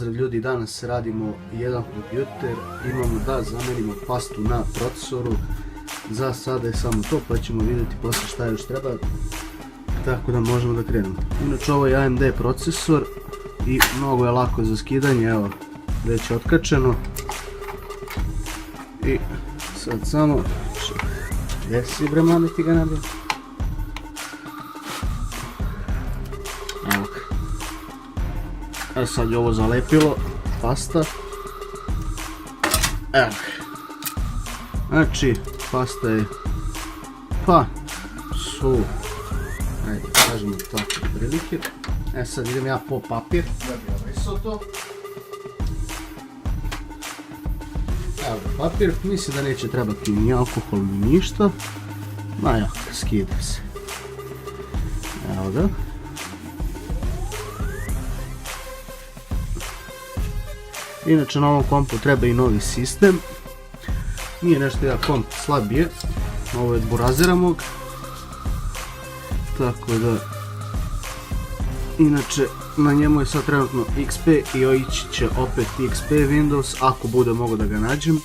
Pozdrav ljudi, danas radimo jedan kompjuter, imamo da zamenimo pastu na procesoru. Za sada je samo to, pa ćemo vidjeti poslije šta još treba, tako da možemo da krenemo. Inače ovo je AMD procesor i mnogo je lako za skidanje, evo već je otkačeno. I sad samo, gdje si bre mame ti ga nabio? Evo ga. A sad je ovo zalepilo, pasta. Evo ga. Znači, pasta je, pa, su, ajde, kažemo tako, prilike. E sad idem ja po papir, da bi obrisao to. Evo ga papir, mislim da neće trebati ni alkohol ni ništa. Ma ja, skida se. Evo ga. Inače na ovom kompu treba i novi sistem. Nije nešto ja komp slabije. Ovo je od Burazera mog. Tako da, inače na njemu je sad trenutno XP i ići će opet XP Windows ako bude mogo da ga nađem.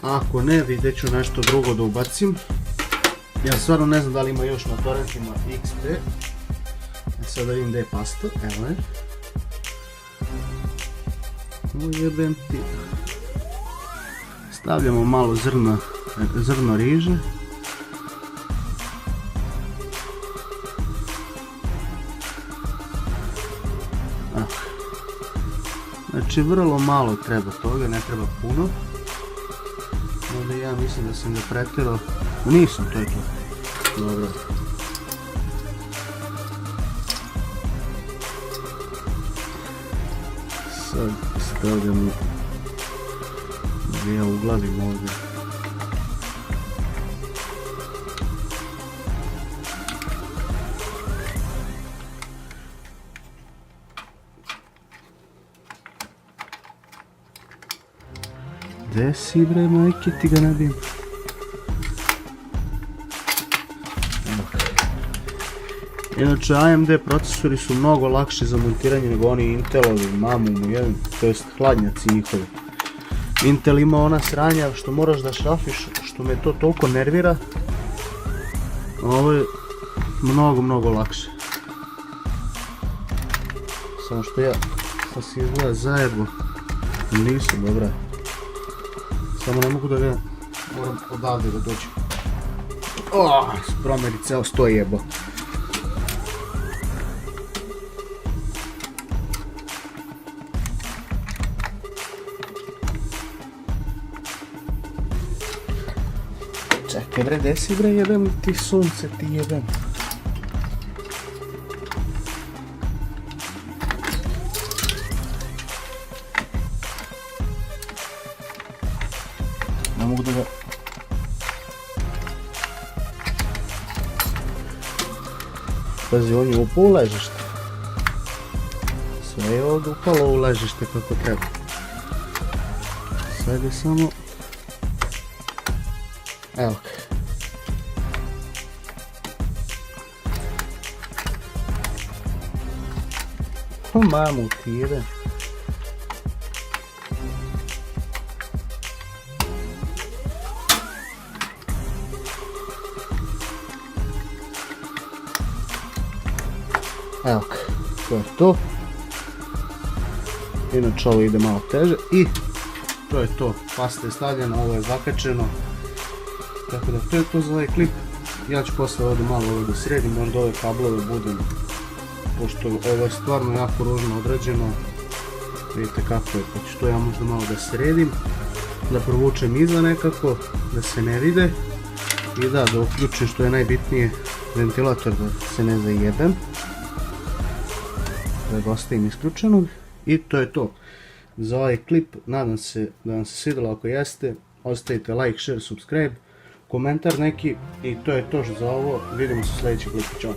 Ako ne, vidjet ću nešto drugo da ubacim. Ja stvarno ne znam da li ima još na torrentima XP. Sada vidim da je pasta, evo je. Ujebem ti. Stavljamo malo zrno riže. Znači vrlo malo treba toga, ne treba puno. Onda ja mislim da sam ga pretjerao. Nisam, to je to. Dobro. Sad stavljamo gdje ja uglavim ovdje. Gdje si bre majke ti ga nabijem? Inače AMD procesori su mnogo lakši za montiranje nego oni Intelovi, Mamum, to jest hladnjaci njihovi. Intel ima ona sranja što moraš da šrafiš, što me to toliko nervira. Ovo je mnogo lakše. Samo što ja sad si izgleda zajebo. Nisam, dobra. Samo ne mogu da ga moram odavde da dođem. Promeri ceo sto jebo. Čekaj bre, gdje si bre, jebem li ti sunce, ti jebem. Ne mogu da ga... Pazi, on je upao u ležište. Sve je ovdje upalo u ležište kako treba. Sad je samo... Evo ga. O mamu ti jede. Evo ga, to je to. Inače ovo ide malo teže i to je to. Pasta je stavljena, ovo je zakačeno. Tako da to je to za ovaj klip. Ja ću posle ovdje malo ovo da sredim, možda ove kablove budem, pošto ovo je stvarno jako ružno odrađeno. Vidite kako je, pa ću to ja možda malo da sredim, da provučem iza nekako, da se ne vide i da uključim što je najbitnije ventilator da se ne zajebem, da ga ostavim isključenog i to je to za ovaj klip. Nadam se da vam se svidjelo, ako jeste ostavite like, share, subscribe, komentar neki i to je to za ovo. Vidimo se u sljedećem klipu, čao.